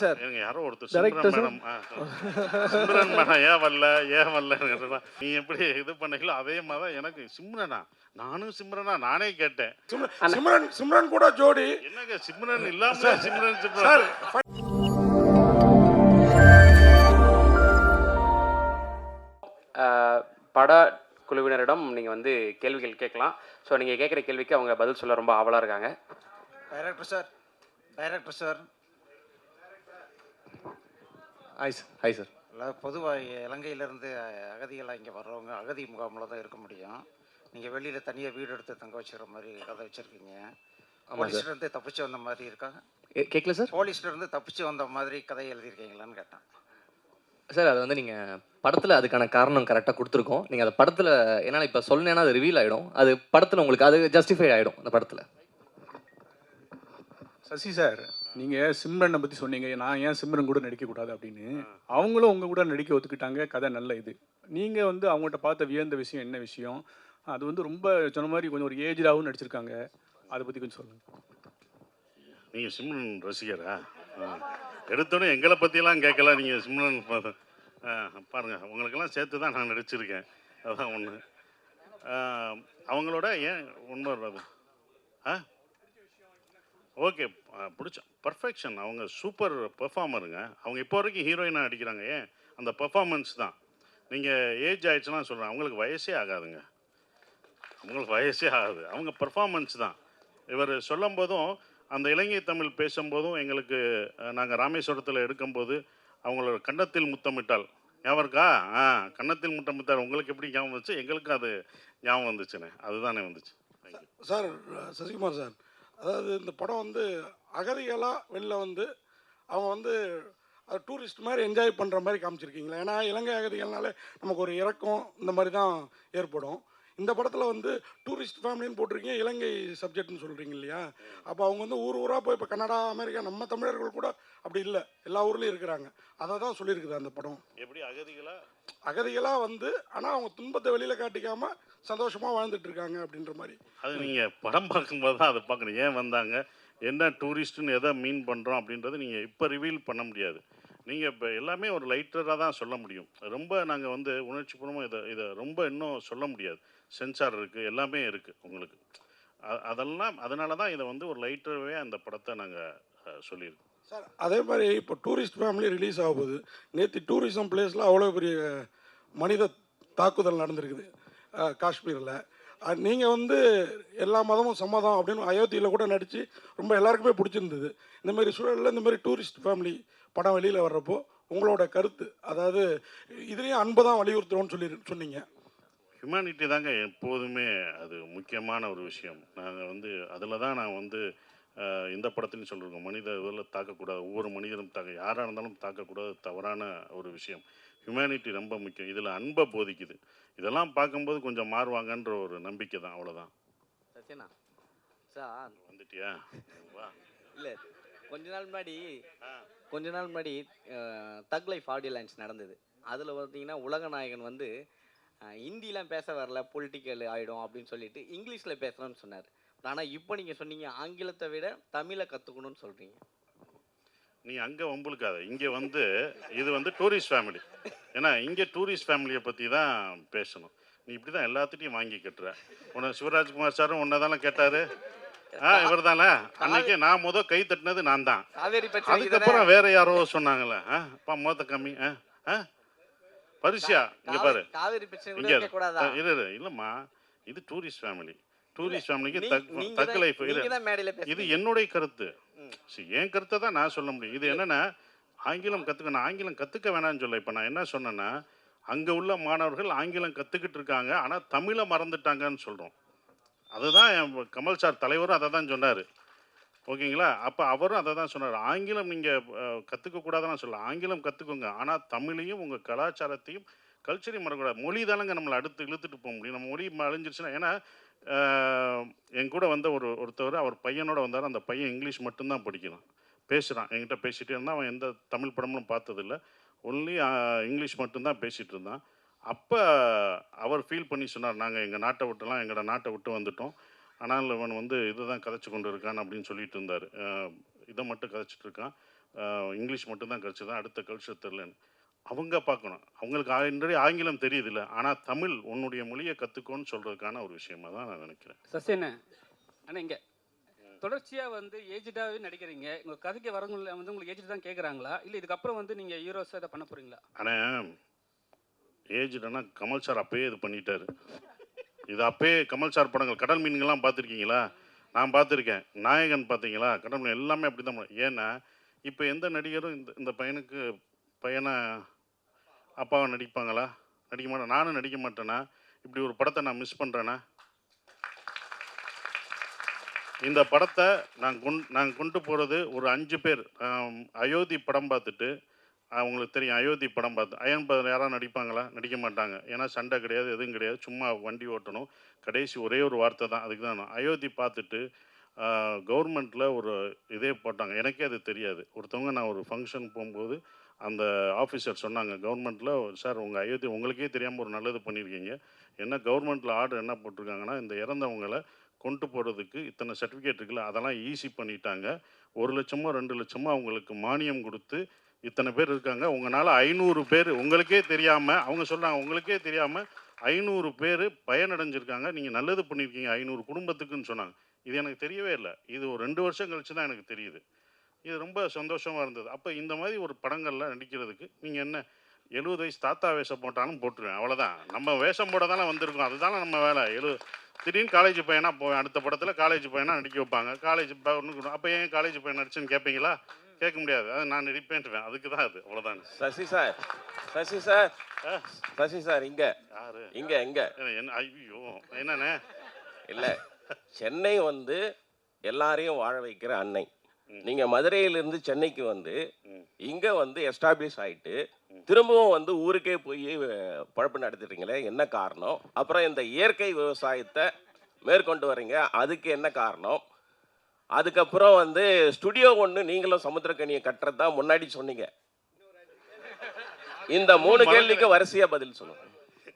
Sir எனக்கு யாரோ ஒருத்தர் director Simran sir madam Simran madam ஏன் வரல நீ எப்படி இது பண்ணீங்களோ அதே மாதிரி தான் எனக்கு சிம்ரனா நானும் சிம்ரனா நானே கேட்டேன். சிம்ரன் சிம்ரன் கூட ஜோடி என்னங்க சிம்ரன் இல்லாம சிம்ரன் சிம்ரன் சார். பட குழுவினரிடம் நீங்கள் வந்து கேள்விகள் கேட்கலாம். ஸோ நீங்கள் கேட்குற கேள்விக்கு அவங்க பதில் சொல்ல ரொம்ப ஆவலாக இருக்காங்க. Director sir hi sir. பொதுவாக இலங்கையிலேருந்து அகதிகளாக இங்கே வர்றவங்க அகதி முகாமில் தான் இருக்க முடியும். நீங்கள் வெளியில் தனியாக வீடு எடுத்து தங்க வச்சுக்கிற மாதிரி கதை வச்சுருக்கீங்க. போலீஸ்லேருந்து தப்பிச்சு வந்த மாதிரி இருக்கா? கேட்கல சார். போலீஸ்லேருந்து தப்பிச்சு வந்த மாதிரி கதை எழுதியிருக்கீங்களான்னு கேட்டேன் சார். அது வந்து நீங்கள் படத்தில் அதுக்கான காரணம் கரெக்டாக கொடுத்துருக்கோம். நீங்கள் அதை படத்தில் என்னால் இப்போ சொன்னேன்னா அது ரிவீல் ஆகிடும். அது படத்தில் உங்களுக்கு அது ஜஸ்டிஃபை ஆகிடும் அந்த படத்தில். சசி சார், நீங்கள் சிம்ரனை பற்றி சொன்னீங்க, நான் ஏன் சிம்ரன் கூட நடிக்கக்கூடாது அப்படின்னு. அவங்களும் உங்கள் கூட நடிக்க ஒத்துக்கிட்டாங்க, கதை நல்ல இது. நீங்கள் வந்து அவங்கள்ட்ட பார்த்த வியந்த விஷயம் என்ன விஷயம்? அது வந்து ரொம்ப சொன்ன மாதிரி கொஞ்சம் ஒரு ஏஜ்டாகவும் நடிச்சிருக்காங்க. அதை பற்றி கொஞ்சம் சொல்லுங்கள். நீங்கள் சிம்ரன் ரசிகரா? எடுத்தோடனே எங்களை பற்றியெல்லாம் கேட்கல. நீங்கள் சிம்ரன் பாருங்கள், உங்களுக்கெல்லாம் சேர்த்து தான் நான் நடிச்சிருக்கேன். அதுதான் ஒன்று. அவங்களோட ஏன் உண்மை வர்றது ஓகே பிடிச்ச பர்ஃபெக்ஷன். அவங்க சூப்பர் பெர்ஃபார்மருங்க. அவங்க இப்போ வரைக்கும் ஹீரோயினாக நடிக்கிறாங்க. ஏன் அந்த பெர்ஃபார்மன்ஸ் தான். நீங்கள் ஏஜ் ஆகிடுச்சுன்னா சொல்கிறேன், அவங்களுக்கு வயசே ஆகாதுங்க. அவங்களுக்கு வயசே ஆகாது, அவங்க பெர்ஃபார்மன்ஸ் தான். இவர் சொல்லும் போதும் அந்த இலங்கை தமிழ் பேசும்போதும் எங்களுக்கு நாங்கள் ராமேஸ்வரத்தில் எடுக்கும்போது அவங்களோட கன்னத்தில் முத்தமிட்டால் ஞாபகம் இருக்கா? கன்னத்தில் முத்தமிட்டால் உங்களுக்கு எப்படி ஞாபகம் வந்துச்சு? எங்களுக்கும் அது ஞாபகம் வந்துச்சுண்ணே. அதுதானே வந்துச்சு. சார் சசிகுமார் சார், அதாவது இந்த படம் வந்து அகதிகளாக வெளில வந்து அவங்க வந்து அது டூரிஸ்ட் மாதிரி என்ஜாய் பண்ணுற மாதிரி காமிச்சிருக்கீங்களா? ஏன்னா இலங்கை அகதிகள்னாலே நமக்கு ஒரு இறக்கம் இந்த மாதிரி தான் ஏற்படும். இந்த படத்தில் வந்து டூரிஸ்ட் ஃபேமிலின்னு போட்டிருக்கீங்க, இலங்கை சப்ஜெக்ட்னு சொல்கிறீங்க இல்லையா? அப்போ அவங்க வந்து ஊராக போய் இப்போ கனடா அமெரிக்கா நம்ம தமிழர்கள் கூட அப்படி இல்லை, எல்லா ஊர்லேயும் இருக்கிறாங்க. அதை தான் சொல்லியிருக்குது அந்த படம். எப்படி அகதிகளாக வந்து ஆனால் அவங்க துன்பத்தை வெளியில் காட்டிக்காமல் சந்தோஷமாக வாழ்ந்துட்டு இருக்காங்க அப்படின்ற மாதிரி. அது நீங்கள் படம் பார்க்கும்போது தான் அதை பார்க்கணும். ஏன் வந்தாங்க, என்ன டூரிஸ்ட்டுன்னு எதை மீன் பண்ணுறோம் அப்படின்றது நீங்கள் இப்போ ரிவீல் பண்ண முடியாது. நீங்கள் இப்போ எல்லாமே ஒரு லைட்டராக தான் சொல்ல முடியும். ரொம்ப நாங்கள் வந்து உணர்ச்சிபூர்வமாக இதை ரொம்ப இன்னும் சொல்ல முடியாது. சென்சார் இருக்குது, எல்லாமே இருக்குது உங்களுக்கு. அதெல்லாம் அதனால தான் இதை வந்து ஒரு லைட்டராகவே அந்த படத்தை நாங்கள் சொல்லியிருக்கோம் சார். அதே மாதிரி இப்போ டூரிஸ்ட் ஃபேமிலி ரிலீஸ் ஆகும்போது நேற்று டூரிசம் பிளேஸில் அவ்வளோ பெரிய மனித தாக்குதல் நடந்திருக்குது காஷ்மீரில். நீங்கள் வந்து எல்லா மதமும் சம்மதம் அப்படின்னு அயோத்தியில் கூட நடித்து ரொம்ப எல்லாருக்குமே பிடிச்சிருந்தது. இந்த மாதிரி சூழலில் இந்த மாதிரி டூரிஸ்ட் ஃபேமிலி படம் வெளியில் வர்றப்போ உங்களோட கருத்து, அதாவது இதுலேயும் அன்பை தான் வலியுறுத்துறோன்னு சொன்னீங்க. ஹியூமனிட்டி தாங்க எப்போதுமே அது முக்கியமான ஒரு விஷயம். நாங்கள் வந்து அதில் தான் நான் வந்து இந்த படத்துலையும் சொல்லியிருக்கோம், மனித இதில் தாக்கக்கூடாது, ஒவ்வொரு மனிதனும் யாராக இருந்தாலும் தாக்கக்கூடாது, தவறான ஒரு விஷயம். ஹியூமனிட்டி ரொம்ப முக்கியம். இதில் அன்பை போதிக்குது. இதெல்லாம் பார்க்கும்போது கொஞ்சம் மாறுவாங்கன்ற ஒரு நம்பிக்கை தான், அவ்வளோதான். சத்யனா சார் வந்துட்டியா? வா. இல்லை, கொஞ்ச நாள் முன்னாடி தக் லைஃப் ஆடியோ லான்ச் நடந்தது. அதில் பார்த்தீங்கன்னா உலகநாயகன் வந்து ஹிந்திலாம் பேச வரல, பொலிட்டிக்கல் ஆகிடும் அப்படின்னு சொல்லிட்டு இங்கிலீஷில் பேசணும்னு சொன்னார். ஆனால் இப்போ நீங்கள் சொன்னீங்க ஆங்கிலத்தை விட தமிழை கற்றுக்கணும்னு சொல்கிறீங்க. நீ அங்கே வம்புழுக்காத. இங்கே வந்து இது வந்து டூரிஸ்ட் ஃபேமிலி. ஏன்னா இங்கே டூரிஸ்ட் ஃபேமிலியை பற்றி தான் பேசணும். நீ இப்படி தான் எல்லாத்துட்டையும் வாங்கி கட்டுற. உன்னை சிவராஜ்குமார் சாரும் உன்னை தானே கேட்டார். இவர் தானே அன்னைக்கு நான் கை தட்டினது நான் தான். அதுக்கப்புறம் வேற யாரோ சொன்னாங்களே, மொத்த கம்மி பரிசியா இங்கே பாரு. இங்கே இல்லைம்மா, இது டூரிஸ்ட் ஃபேமிலி. டூரிஸ்ட் ஃபேமிலிக்கு தக் லைஃப். இது என்னுடைய கருத்து. என் கருத்தை தான் நான் சொல்ல முடியும். இது என்னென்னா ஆங்கிலம் கற்றுக்கணும், ஆங்கிலம் கற்றுக்க வேணான்னு சொல்ல. இப்போ நான் என்ன சொன்னேன்னா, அங்கே உள்ள மாணவர்கள் ஆங்கிலம் கற்றுக்கிட்டு இருக்காங்க, ஆனால் தமிழை மறந்துட்டாங்கன்னு சொல்கிறோம். அதுதான் கமல் சார் தலைவரும் அதை தான் சொன்னார். ஓகேங்களா? அப்போ அவரும் அதை தான் சொன்னார். ஆங்கிலம் நீங்கள் கற்றுக்கக்கூடாதுன்னு சொல்ல, ஆங்கிலம் கற்றுக்கோங்க, ஆனால் தமிழையும் உங்கள் கலாச்சாரத்தையும் கல்ச்சரையும் மறக்கக்கூடாது. மொழி தானங்க நம்மளை அடுத்து இழுத்துட்டு போக முடியும். நம்ம மொழி அழிஞ்சிருச்சுன்னா, ஏன்னா என் கூட வந்த ஒருத்தவர், அவர் பையனோட வந்தார். அந்த பையன் இங்கிலீஷ் மட்டும்தான் படிக்கிறான், பேசுகிறான். என்கிட்ட பேசிகிட்டே இருந்தால். அவன் எந்த தமிழ் படமும் பார்த்ததில்லை, ஒன்லி இங்கிலீஷ் மட்டும்தான் பேசிகிட்டு இருந்தான். அப்போ அவர் ஃபீல் பண்ணி சொன்னார், நாங்கள் எங்கள் நாட்டை விட்டு வந்துட்டோம், ஆனால் இவன் வந்து இதை தான் கதைச்சி கொண்டு இருக்கான் அப்படின்னு சொல்லிட்டு இருந்தார். இதை மட்டும் கதைச்சிட்டு இருக்கான், இங்கிலீஷ் மட்டும்தான் கிடச்சது, அடுத்த கல்ச்சர் தெரிலன்னு. அவங்க பார்க்கணும். அவங்களுக்கு ஆல்ரெடி ஆங்கிலம் தெரியுதில்ல, ஆனால் தமிழ் உன்னுடைய மொழியை கற்றுக்கோன்னு சொல்கிறதுக்கான ஒரு விஷயமா தான் நான் நினைக்கிறேன். சசியண்ணே, ஆனால் இங்கே தொடர்ச்சியாக வந்து ஏஜ்டாகவே நடிக்கிறீங்க. உங்கள் கதைக்கு வரவங்கள வந்து உங்களுக்கு ஏஜ் தான் கேட்குறாங்களா, இல்லை இதுக்கப்புறம் வந்து நீங்கள் ஹீரோஸாக இதை பண்ண போகிறீங்களா? ஆனால் ஏஜ்டுனா கமல் சார் அப்பயே இது பண்ணிட்டாரு. இது அப்பயே கமல் சார் படங்கள் கடல் மீன்கள்லாம் பார்த்துருக்கீங்களா? நான் பார்த்துருக்கேன். நாயகன் பார்த்தீங்களா? கடல் மீன் எல்லாமே அப்படி தான். ஏன்னா இப்போ எந்த நடிகரும் இந்த பையனுக்கு பையனை அப்பாவை நடிப்பாங்களா? நடிக்க மாட்டேன். நானும் நடிக்க மாட்டேன்னா இப்படி ஒரு படத்தை நான் மிஸ் பண்ணுறேன்னா? இந்த படத்தை நான் கொண்டு போகிறது ஒரு 5 பேர். அயோத்தி படம் பார்த்துட்டு அவங்களுக்கு தெரியும், அயோத்தி படம் பார்த்து அயன் பதர் யாராவது நடிப்பாங்களா? நடிக்க மாட்டாங்க. ஏன்னா சண்டை கிடையாது, எதுவும் கிடையாது, சும்மா வண்டி ஓட்டணும், கடைசி ஒரே ஒரு வார்த்தை தான். அதுக்கு தான் நான் அயோத்தி பார்த்துட்டு கவர்மெண்ட்டில் ஒரு இதே போட்டாங்க. எனக்கே அது தெரியாது. ஒருத்தவங்க நான் ஒரு ஃபங்க்ஷன் போகும்போது அந்த ஆஃபீஸர் சொன்னாங்க, கவர்மெண்ட்டில் சார் உங்கள் அயோத்தி உங்களுக்கே தெரியாமல் ஒரு நல்லது பண்ணியிருக்கீங்க. என்ன கவர்மெண்ட்டில் ஆர்டர் என்ன போட்டிருக்காங்கன்னா, இந்த இறந்தவங்களை கொண்டு போகிறதுக்கு இத்தனை சர்டிஃபிகேட் இருக்குல்ல, அதெல்லாம் ஈஸி பண்ணிட்டாங்க. 1 லட்சமோ 2 லட்சமோ அவங்களுக்கு மானியம் கொடுத்து இத்தனை பேர் இருக்காங்க, உங்களால் 500 பேர் உங்களுக்கே தெரியாமல், அவங்க சொல்கிறாங்க உங்களுக்கே தெரியாமல் 500 பேர் பயனடைஞ்சிருக்காங்க, நீங்கள் நல்லது பண்ணியிருக்கீங்க 500 குடும்பத்துக்குன்னு சொன்னாங்க. இது எனக்கு தெரியவே இல்லை. இது ஒரு 2 வருஷம் கழிச்சு தான் எனக்கு தெரியுது. இது ரொம்ப சந்தோஷமாக இருந்தது. அப்போ இந்த மாதிரி ஒரு படங்களில் நடிக்கிறதுக்கு நீங்கள் என்ன 70 வயசு தாத்தா வேஷம் போட்டாலும் போட்டுருவேன், அவ்வளோதான். நம்ம வேஷம் போட தானே வந்திருக்கோம், அதுதானே நம்ம வேலை. திடீர்னு காலேஜ் பையனாக போவேன், அடுத்த படத்தில் காலேஜ் பையனாக நடிக்க வைப்பாங்க. காலேஜ் ஒன்று அப்போ ஏன் காலேஜ் பையன் நடிச்சுன்னு கேட்பீங்களா? கேட்க முடியாது. அது நான் நடிப்பேன்ட்டுவேன், அதுக்கு தான் அது, அவ்வளோதான். சசி சார் இங்கே யாரு இங்கே என்ன? ஐயோ என்னண்ணே? இல்லை, சென்னை வந்து எல்லாரையும் வாழ வைக்கிற அன்னை. நீங்கள் மதுரையிலேருந்து சென்னைக்கு வந்து இங்கே வந்து எஸ்டாப்ளிஷ் ஆகிட்டு திரும்பவும் வந்து ஊருக்கே போய் பழப்பு நடத்துறீங்களே, என்ன காரணம்? அப்புறம் இந்த இயற்கை விவசாயத்தை மேற்கொண்டு வரீங்க, அதுக்கு என்ன காரணம்? அதுக்கப்புறம் வந்து ஸ்டுடியோ ஒன்று நீங்களும் சமுத்திரக்கனியை கட்டுறது தான் முன்னாடி சொன்னீங்க. இந்த 3 கேள்விக்கு வரிசையாக பதில் சொல்லுங்க.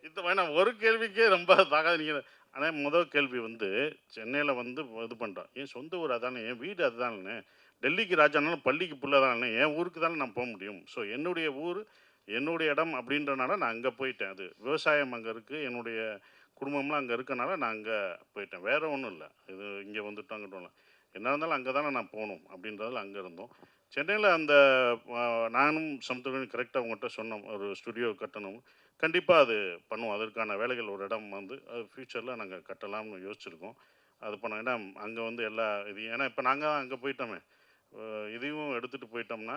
இது வேணாம், ஒரு கேள்விக்கே ரொம்ப தாகாது நீங்கள். ஆனால் முதல் கேள்வி வந்து சென்னையில் வந்து இது பண்ணுறோம், என் சொந்த ஊர் அதானே, என் வீடு அதுதானே. டெல்லிக்கு ராஜானாலும் பள்ளிக்கு புள்ள தானே, என் ஊருக்கு தானே நான் போக முடியும். ஸோ என்னுடைய ஊர் என்னுடைய இடம் அப்படின்றனால நான் அங்கே போயிட்டேன். அது விவசாயம் அங்கே இருக்குது, என்னுடைய குடும்பம்லாம் அங்கே இருக்கனால நான் அங்கே போயிட்டேன். வேறு ஒன்றும் இல்லை. இது இங்கே வந்துட்டோம் அங்கிட்டோம்ல, என்ன இருந்தாலும் அங்கே தானே நான் போகணும் அப்படின்றதில் அங்கே இருந்தோம். சென்னையில் அந்த நானும் சமுத்திரம் கரெக்டாக உங்கள்கிட்ட சொன்னோம், ஒரு ஸ்டுடியோ கட்டணும், கண்டிப்பாக அது பண்ணுவோம். அதற்கான வேலைகள் ஒரு இடம் வந்து அது ஃப்யூச்சரில் நாங்கள் கட்டலாம்னு யோசிச்சுருக்கோம். அது பண்ணோம். ஏன்னா அங்கே வந்து எல்லா இதையும், ஏன்னா இப்போ நாங்கள் அங்கே போயிட்டோமே, இதையும் எடுத்துகிட்டு போயிட்டோம்னா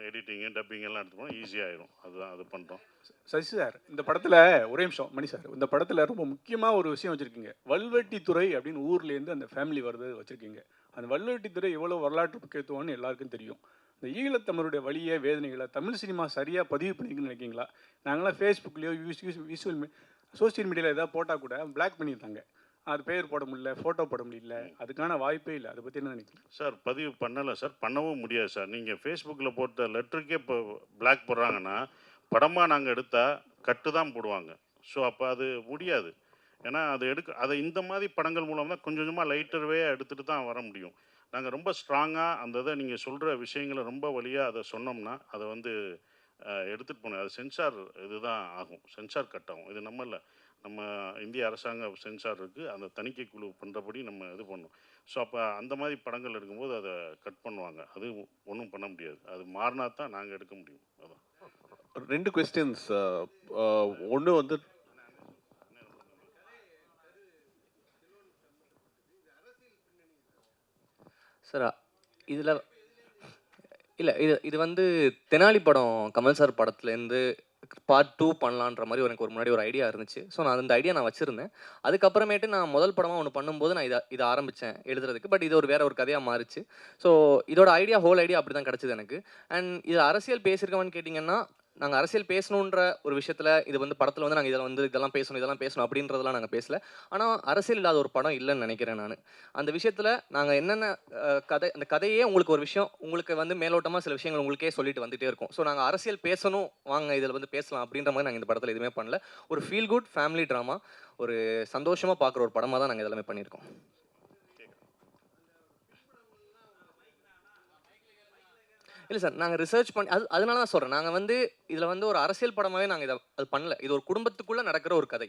எடிட்டிங்கு டப்பிங் எல்லாம் எடுத்து போனால் ஈஸியாகிடும். அதுதான் அது பண்ணுறோம். சசி சார், இந்த படத்தில் ஒரே நிமிஷம் மணி சார், இந்த படத்தில் ரொம்ப முக்கியமாக ஒரு விஷயம் வச்சுருக்கீங்க. வல்வெட்டித்துறை அப்படின்னு ஊர்லேருந்து அந்த ஃபேமிலி வருது வச்சுருக்கீங்க. அந்த வல்வெட்டித்துறை எவ்வளோ வரலாற்று முக்கியத்துவம்னு எல்லாருக்கும் தெரியும். இந்த ஈழத்தமிழுடைய வழியை வேதனைகளை தமிழ் சினிமா சரியாக பதிவு பண்ணிஇருக்குன்னு நினைக்கிங்களா? நாங்களாம் ஃபேஸ்புக்லேயோ விஷுவல் சோசியல் மீடியாவில் எதாவது போட்டால் கூட பிளாக் பண்ணியிருந்தாங்க, அது பேர் போட முடியல, ஃபோட்டோ போட முடியல, அதுக்கான வாய்ப்பே இல்லை. அதை பற்றி என்ன நினைக்கிறீங்க சார்? பதிவு பண்ணலை சார், பண்ணவும் முடியாது சார். நீங்கள் ஃபேஸ்புக்கில் போட்ட லெட்டருக்கே இப்போ பிளாக் போடுறாங்கன்னா, படமாக நாங்கள் எடுத்தால் கட்டு தான் போடுவாங்க. ஸோ அப்போ அது முடியாது. ஏன்னா அதை இந்த மாதிரி படங்கள் மூலம் தான் கொஞ்சம் கொஞ்சமாக லைட்டர்வே எடுத்துகிட்டு தான் வர முடியும். நாங்கள் ரொம்ப ஸ்ட்ராங்காக அந்த இதை நீங்கள் சொல்கிற விஷயங்களை ரொம்ப வழியாக அதை சொன்னோம்னா அதை வந்து எடுத்துகிட்டு போனோம். அது சென்சார் இதுதான் ஆகும், சென்சார் கட் ஆகும். இது நம்ம இந்திய அரசாங்க சென்சார் இருக்குது, அந்த தணிக்கை குழு பண்ணுறபடி நம்ம இது பண்ணோம். ஸோ அப்போ அந்த மாதிரி படங்கள் எடுக்கும்போது அதை கட் பண்ணுவாங்க. அது ஒன்றும் பண்ண முடியாது, அது மாறினா தான் நாங்கள் எடுக்க முடியும். அதான் 2 கொஸ்டின்ஸ். ஒன்று வந்து சார் இதில் இல்லை, இது வந்து தெனாலி படம் கமல் சார் படத்துலேருந்து பார்ட் 2 பண்ணலான்ற மாதிரி எனக்கு ஒரு முன்னாடி ஒரு ஐடியா இருந்துச்சு. ஸோ நான் அந்த ஐடியா நான் வச்சுருந்தேன். அதுக்கப்புறமேட்டு நான் முதல் படமாக ஒன்று பண்ணும்போது நான் இதை ஆரம்பித்தேன் எழுதுறதுக்கு. பட் இது வேற ஒரு கதையாக மாறிச்சு. ஸோ இதோட ஹோல் ஐடியா அப்படி தான் கிடச்சிது எனக்கு. அண்ட் இது அரசியல் பேசியிருக்கோன்னு கேட்டிங்கன்னா, நாங்கள் அரசியல் பேசணுன்ற ஒரு விஷயத்தில் இது வந்து படத்தில் வந்து நாங்கள் இதெல்லாம் பேசணும் அப்படின்றதெல்லாம் நாங்கள் பேசல. ஆனால் அரசியல் இல்லாத ஒரு படம் இல்லைன்னு நினைக்கிறேன் நான். அந்த விஷயத்தில் நாங்கள் என்னென்ன அந்த கதையே உங்களுக்கு ஒரு விஷயம், உங்களுக்கு வந்து மேலோட்டமாக சில விஷயங்கள் உங்களுக்கே சொல்லிட்டு வந்துகிட்டே இருக்கும். ஸோ நாங்கள் அரசியல் பேசணும், வாங்க இதில் வந்து பேசலாம் அப்படின்ற மாதிரி நாங்கள் இந்த படத்தில் எதுவுமே பண்ணல. ஒரு ஃபீல் குட் ஃபேமிலி ட்ராமா, ஒரு சந்தோஷமாக பார்க்குற ஒரு படமாக தான் நாங்கள் இதெல்லாமே பண்ணியிருக்கோம். இல்லை சார், நாங்கள் ரிசர்ச் பண்ணி அதனால தான் சொல்கிறேன். நாங்கள் வந்து இதில் வந்து ஒரு அரசியல் படமாகவே நாங்கள் இதை அது பண்ணல. இது ஒரு குடும்பத்துக்குள்ளே நடக்கிற ஒரு கதை.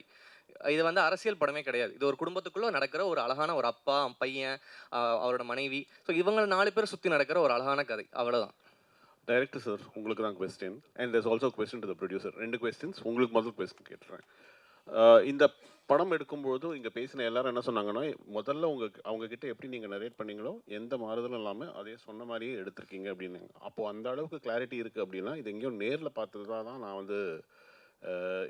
இது வந்து அரசியல் படமே கிடையாது. இது ஒரு குடும்பத்துக்குள்ளே நடக்கிற ஒரு அழகான ஒரு அப்பா, பையன், அவரோட மனைவி, ஸோ இவங்க 4 பேர் சுற்றி நடக்கிற ஒரு அழகான கதை, அவ்வளோதான். டைரக்டர் சார், உங்களுக்கு தான் question and there's also question to the producer. 2 questions. உங்களுக்கு முதல் கொஸ்டின் கேட்டுறேன். இந்த படம் எடுக்கும்போது இங்கே பேசின எல்லாரும் என்ன சொன்னாங்கன்னா, முதல்ல அவங்க கிட்ட எப்படி நீங்கள் நரேட் பண்ணீங்களோ எந்த மாறுதலும் இல்லாமல் அதே சொன்ன மாதிரியே எடுத்திருக்கீங்க அப்படின்னு. அப்போது அந்த அளவுக்கு கிளாரிட்டி இருக்குது அப்படின்னா, இது எங்கேயும் நேரில் பார்த்தது தான் நான் வந்து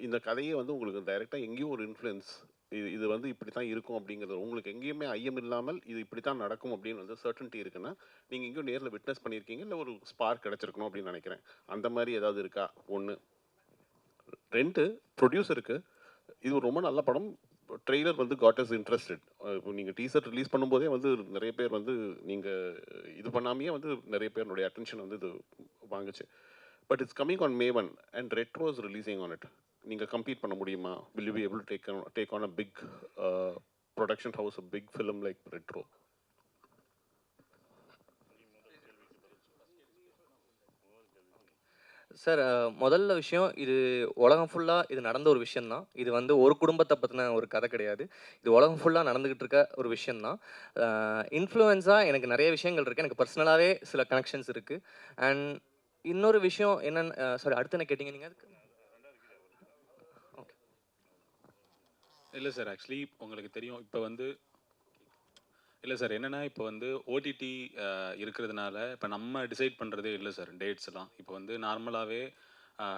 இந்த கதையை வந்து உங்களுக்கு டைரெக்டாக எங்கேயும் ஒரு இன்ஃப்ளூயன்ஸ் இது வந்து இப்படி தான் இருக்கும் அப்படிங்கிறது உங்களுக்கு எங்கேயுமே ஐயம் இல்லாமல் இது இப்படி தான் நடக்கும் அப்படின்னு வந்து சர்டன்ட்டி இருக்குன்னா, நீங்கள் எங்கேயும் நேரில் விட்னஸ் பண்ணியிருக்கீங்க, இல்லை ஒரு ஸ்பார்க் கிடச்சிருக்கணும் அப்படின்னு நினைக்கிறேன். அந்த மாதிரி ஏதாவது இருக்கா? 1. 2, ப்ரொடியூசருக்கு இது ரொம்ப நல்ல படம். ட்ரெய்லர் வந்து காட் இஸ் இன்ட்ரெஸ்டட். இப்போ நீங்கள் டீசர் ரிலீஸ் பண்ணும்போதே வந்து நிறைய பேர் வந்து நீங்கள் இது பண்ணாமையே வந்து நிறைய பேருடைய அட்டென்ஷன் வந்து இது வாங்குச்சு. But it's coming on May 1 and retro is releasing on it. நீங்கள் கம்பீட் பண்ண முடியுமா? Will you be able to take on a big production house, a big film like retro? Sir, முதல்ல விஷயம், இது உலகம் ஃபுல்லாக இது நடந்த ஒரு விஷயந்தான். இது வந்து ஒரு குடும்பத்தை பற்றின ஒரு கதை கிடையாது. இது உலகம் ஃபுல்லாக நடந்துக்கிட்டு இருக்க ஒரு விஷயந்தான். இன்ஃப்ளூயன்ஸாக எனக்கு நிறைய விஷயங்கள் இருக்குது. எனக்கு பர்சனலாகவே சில கனெக்ஷன்ஸ் இருக்குது. அண்ட் இன்னொரு விஷயம் என்னென்னு, சாரி, அடுத்து என்ன கேட்டிங்க நீங்கள்? அதுக்கு ஓகே. இல்லை சார், ஆக்சுவலி உங்களுக்கு தெரியும், இப்போ வந்து இல்லை சார், என்னென்னா இப்போ வந்து ஓடிடி இருக்கிறதுனால இப்போ நம்ம டிசைட் பண்ணுறதே இல்லை சார் டேட்ஸ் எல்லாம். இப்போ வந்து நார்மலாகவே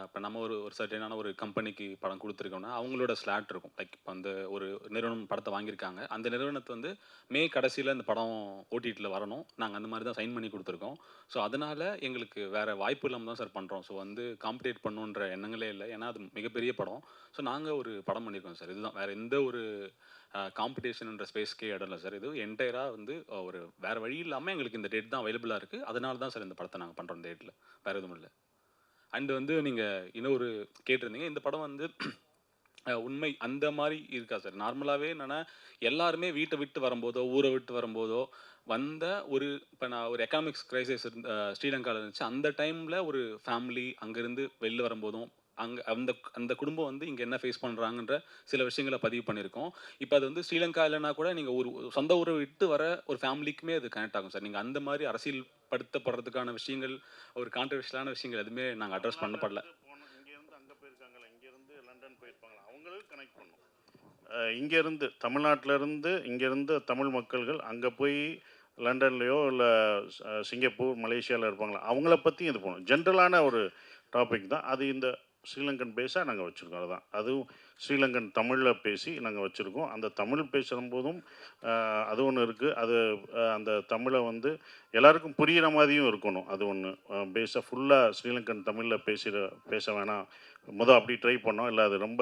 இப்போ நம்ம ஒரு சர்டனான ஒரு கம்பெனிக்கு படம் கொடுத்துருக்கோம்னா அவங்களோட ஸ்லாட் இருக்கும். லைக் இப்போ அந்த ஒரு நிறுவனம் படத்தை வாங்கியிருக்காங்க, அந்த நிறுவனத்தை வந்து மே கடைசியில் இந்த படம் ஓடிடியில் வரணும், நாங்கள் அந்த மாதிரி தான் சைன் பண்ணி கொடுத்துருக்கோம். ஸோ அதனால் எங்களுக்கு வேறு வாய்ப்பு இல்லாமல் தான் சார் பண்ணுறோம். ஸோ வந்து காம்படேட் பண்ணுன்ற எண்ணங்களே இல்லை, ஏன்னா அது மிகப்பெரிய படம். ஸோ நாங்கள் ஒரு படம் பண்ணியிருக்கோம் சார். இதுதான், வேறு எந்த ஒரு காம்படிஷன்ன்ற ஸ்பேஸ்க்கே இடம் இல்லை சார். இது என்டையராக வந்து ஒரு வேறு வழி இல்லாமல் எங்களுக்கு இந்த டேட் தான் அவைலபிளாக இருக்குது. அதனால தான் சார் இந்த படத்தை நாங்கள் பண்ணுறோம் இந்த டேட்டில், வேறு எதுவும் இல்லை. அண்டு வந்து நீங்கள் இன்னொரு கேட்டிருந்தீங்க, இந்த படம் வந்து உண்மை அந்த மாதிரி இருக்கா சார்? நார்மலாகவே என்னென்னா, எல்லாருமே வீட்டை விட்டு வரும்போதோ ஊரை விட்டு வரும்போதோ வந்த ஒரு, இப்போ நான் ஒரு எக்கனாமிக்ஸ் கிரைசிஸ் ஸ்ரீலங்காவில் இருந்துச்சு, அந்த டைமில் ஒரு ஃபேமிலி அங்கேருந்து வெளில வரும்போதும் அங்கே அந்த குடும்பம் வந்து இங்கே என்ன ஃபேஸ் பண்ணுறாங்கன்ற சில விஷயங்களை பதிவு பண்ணியிருக்கோம். இப்போ அது வந்து ஸ்ரீலங்கா இல்லைனா கூட நீங்கள் ஒரு சொந்த ஊரை விட்டு வர ஒரு ஃபேமிலிக்குமே அது கனெக்ட் ஆகும் சார். நீங்கள் அந்த மாதிரி அரசியல்படுத்தப்படுறதுக்கான விஷயங்கள், ஒரு கான்ட்ரவர்ஷியலான விஷயங்கள் எதுவுமே நாங்கள் அட்ரஸ் பண்ணப்படல. இங்கேருந்து அங்கே போயிருக்காங்களா, இங்கேருந்து லண்டன் போயிருப்பாங்களா, அவங்களுக்கு கனெக்ட் பண்ணோம். இங்கேருந்து தமிழ்நாட்டிலேருந்து இங்கேருந்து தமிழ் மக்கள்கள் அங்கே போய் லண்டன்லேயோ இல்லை சிங்கப்பூர் மலேசியாவில் இருப்பாங்களா, அவங்கள பற்றி இது போகணும். ஜென்ரலான ஒரு டாபிக் தான் அது. இந்த ஸ்ரீலங்கன் பேஸாக நாங்கள் வச்சுருக்கோம். அதுதான், அதுவும் ஸ்ரீலங்கன் தமிழில் பேசி நாங்கள் வச்சுருக்கோம். அந்த தமிழ் பேசும்போதும் அது ஒன்று இருக்குது. அது அந்த தமிழை வந்து எல்லாருக்கும் புரிகிற மாதிரியும் இருக்கணும். அது ஒன்று பேஸாக ஃபுல்லாக ஸ்ரீலங்கன் தமிழில் பேச வேணாம், அப்படி ட்ரை பண்ணோம். இல்லை அது ரொம்ப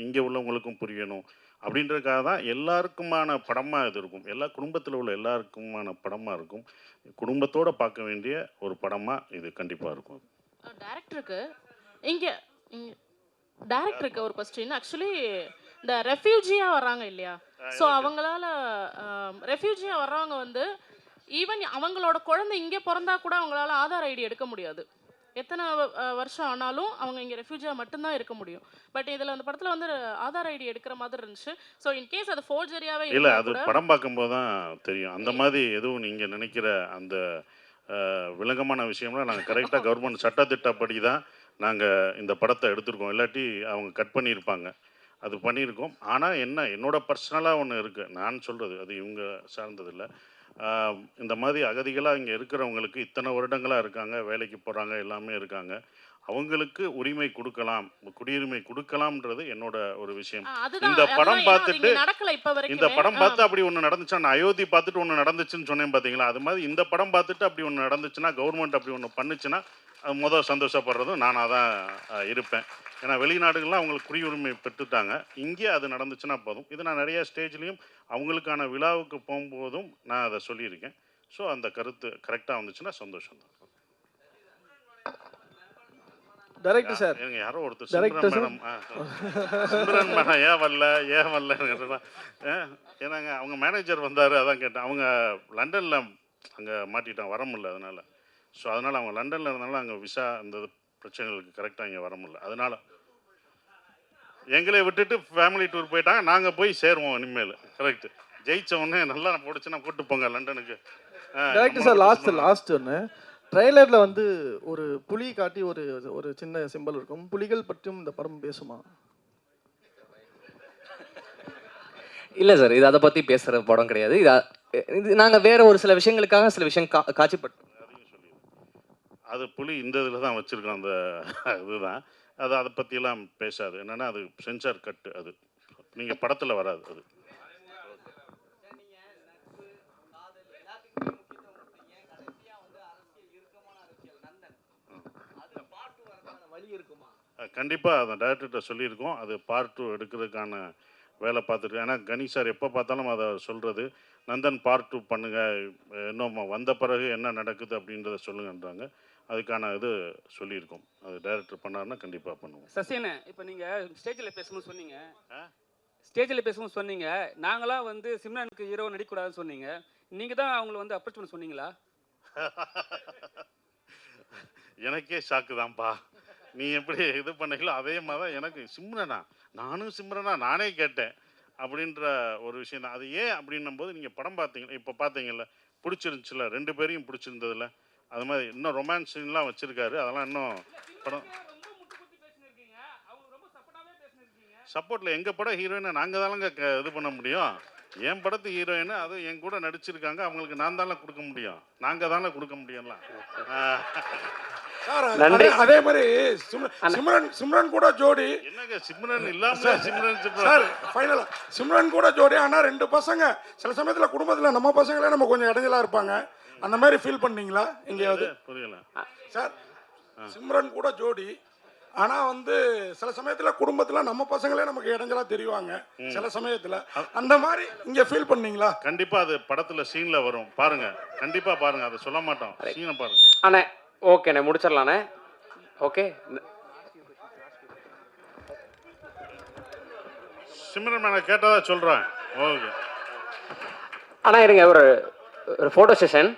இங்கே உள்ளவங்களுக்கும் புரியணும் அப்படின்றதுக்காக தான் எல்லாருக்குமான படமாக இது இருக்கும். எல்லா குடும்பத்தில் உள்ள எல்லாருக்குமான படமாக இருக்கும். குடும்பத்தோடு பார்க்க வேண்டிய ஒரு படமாக இது கண்டிப்பாக இருக்கும். டேரக்டருக்கு ஒரு கொஸ்டின். ஆக்சுவலி இந்த ரெஃப்யூஜியாக வராங்க இல்லையா, ஸோ அவங்களால ரெஃப்யூஜியாக வர்றவங்க வந்து ஈவன் அவங்களோட குழந்தை இங்கே பிறந்தா கூட அவங்களால ஆதார் ஐடி எடுக்க முடியாது. எத்தனை வருஷம் ஆனாலும் அவங்க இங்கே ரெஃப்யூஜியாக மட்டும்தான் இருக்க முடியும். பட் இதில் அந்த படத்தில் வந்து ஆதார் ஐடி எடுக்கிற மாதிரி இருந்துச்சு. ஸோ இன்கேஸ் அது ஃபோர்ஜரியாகவே இல்லை, அது படம் பார்க்கும்போது தான் தெரியும். அந்த மாதிரி எதுவும் நீங்கள் நினைக்கிற அந்த விளங்கமான விஷயம்லாம் நாங்கள் கரெக்டாக கவர்மெண்ட் சட்டத்திட்டப்படி தான் நாங்கள் இந்த படத்தை எடுத்திருக்கோம். இல்லாட்டி அவங்க கட் பண்ணியிருப்பாங்க. அது பண்ணியிருக்கோம். ஆனால் என்னோட பர்சனலாக ஒன்று இருக்குது, நான் சொல்கிறது அது இவங்க சார்ந்ததில்லை. இந்த மாதிரி அகதிகளாக இங்கே இருக்கிறவங்களுக்கு இத்தனை வருடங்களாக இருக்காங்க, வேலைக்கு போகிறாங்க, எல்லாமே இருக்காங்க. அவங்களுக்கு உரிமை கொடுக்கலாம், குடியுரிமை கொடுக்கலாம்ன்றது என்னோட ஒரு விஷயம். இந்த படம் பார்த்துட்டு அப்படி ஒன்று நடந்துச்சா, நான் அயோத்தி பார்த்துட்டு ஒன்று நடந்துச்சுன்னு சொன்னேன் பார்த்தீங்களா, அது மாதிரி இந்த படம் பார்த்துட்டு அப்படி ஒன்று நடந்துச்சுன்னா, கவர்மெண்ட் அப்படி ஒன்று பண்ணுச்சுன்னா அது சந்தோஷப்படுறதும் நானாக தான் இருப்பேன். ஏன்னா வெளிநாடுகள்லாம் அவங்களுக்கு குடியுரிமை பெற்றுட்டாங்க, இங்கே அது நடந்துச்சுன்னா போதும். இது நான் நிறைய ஸ்டேஜ்லேயும் அவங்களுக்கான விழாவுக்கு போகும்போதும் நான் அதை சொல்லியிருக்கேன். ஸோ அந்த கருத்து கரெக்டாக வந்துச்சுன்னா சந்தோஷம் தான். டைரக்டர் சார், யாரோ ஒருத்தர் சிம்ரன் மேடம் ஏன் வரல ஏன்னாங்க அவங்க மேனேஜர் வந்தார், அதான் கேட்டேன். அவங்க லண்டனில் அங்கே மாட்டிட்டாங்க, வர முடியல, அதனால் ஸோ அதனால் அவங்க லண்டனில் இருந்தாலும் அங்கே விசா அந்த பிரச்சனைகளுக்கு கரெக்டாக இங்கே வர முடியல. அதனால் எங்களை விட்டுட்டு ஃபேமிலி டூர் போயிட்டாங்க. நாங்கள் போய் சேருவோம் இனிமேல். கரெக்டு. ஜெயிச்ச உடனே நல்லா போடுச்சுன்னா கூப்பிட்டு போங்க லண்டனுக்கு. டேரக்டர் சார் லாஸ்ட் ஒன்று ட்ரெய்லரில் வந்து ஒரு புலி காட்டி ஒரு ஒரு சின்ன சிம்பல் இருக்கும். புலிகள் பற்றியும் இந்த படம் பேசுமா? இல்லை சார், இது அதை பற்றி பேசுகிற படம் கிடையாது. இது நாங்கள் வேறு ஒரு சில விஷயங்களுக்காக சில விஷயம் காட்சிப்பட்டோம். அது புலி இந்த இதில் தான் வச்சுருக்கோம். அந்த இதுதான் அது. அதை பற்றியெல்லாம் பேசாது. என்னென்னா அது சென்சார் கட்டு. அது நீங்கள் படத்தில் வராது. அது கண்டிப்பாக அந்த டைரக்டர்கிட்ட சொல்லியிருக்கோம். அது பார்ட் 2 எடுக்கிறதுக்கான வேலை பார்த்துருக்கேன். ஏன்னா கணி சார் எப்போ பார்த்தாலும் அதை சொல்கிறது, நந்தன் பார்ட் 2 பண்ணுங்கள், இன்னும் வந்த பிறகு என்ன நடக்குது அப்படின்றத சொல்லுங்கன்றாங்க. அதுக்கான இது சொல்லியிருக்கோம். அது டைரக்டர் பண்ணாருன்னா கண்டிப்பாக பண்ணுவோம். சசியண்ணே, இப்போ நீங்கள் ஸ்டேஜில் பேசும்போது சொன்னீங்க நாங்களாம் வந்து சிம்ரனுக்கு ஹீரோ நடிக்கக்கூடாதுன்னு சொன்னீங்க. நீங்கள் தான் அவங்கள வந்து அப்ரோச் பண்ண சொன்னீங்களா? எனக்கே ஷாக்கு தான்ப்பா. நீ எப்படி இது பண்ணீங்களோ அதே மாதிரி தான் எனக்கு சிம்ரனா நானே கேட்டேன் அப்படின்ற ஒரு விஷயம் தான். அது ஏன் அப்படின்னும் போது நீங்கள் படம் பார்த்தீங்க, இப்போ பார்த்தீங்கல்ல, பிடிச்சிருந்துச்சுல, 2 பேரையும் பிடிச்சிருந்ததில்ல. அது மாதிரி இன்னும் ரொமான்ஸ் சீன்லாம் வச்சுருக்காரு. அதெல்லாம் இன்னும் படம் சப்போர்ட்டில் எங்கள் படம் ஹீரோயினை நாங்கள் தானங்க இது பண்ண முடியும். என் படத்து ஹீரோயினு அது என் கூட நடிச்சிருக்காங்க. அவங்களுக்கு நான் தானே கொடுக்க முடியும். நாங்கள் தானே கொடுக்க முடியும்லாம். அதே மாதிரி சிம்ரன் கூட ஜோடி. என்னங்க சிம்ரன் இல்லாம ஃபைனலா சிம்ரன் கூட ஜோடி. ஆனா 2 பசங்க சில சமயத்துல குடும்பத்துல நம்ம பசங்களே நம்ம கொஞ்சம் இடைஞ்சலா இருப்பாங்க. அந்த மாதிரி ஃபீல் பண்ணீங்களா எங்கேயாவது? புரியல சார். சிம்ரன் கூட ஜோடி. ஆனா வந்து சில சமயத்துல குடும்பத்துல நம்ம பசங்களே நமக்கு இடைஞ்சலா தெரிவாங்க சில சமயத்துல. அந்த மாதிரி இங்க ஃபீல் பண்ணீங்களா? கண்டிப்பா அது படத்துல சீன்ல வரும். பாருங்க, கண்டிப்பா பாருங்க. அதை சொல்ல மாட்டோம். சீனை பாருங்க. அண்ணே ஓகேண்ணே, முடிச்சிடலாண்ணே. ஓகே, சிம்ரன் மேன கேட்டதா சொல்றேன். ஓகே அண்ணா இருங்க, ஒரு ஃபோட்டோ செஷன்.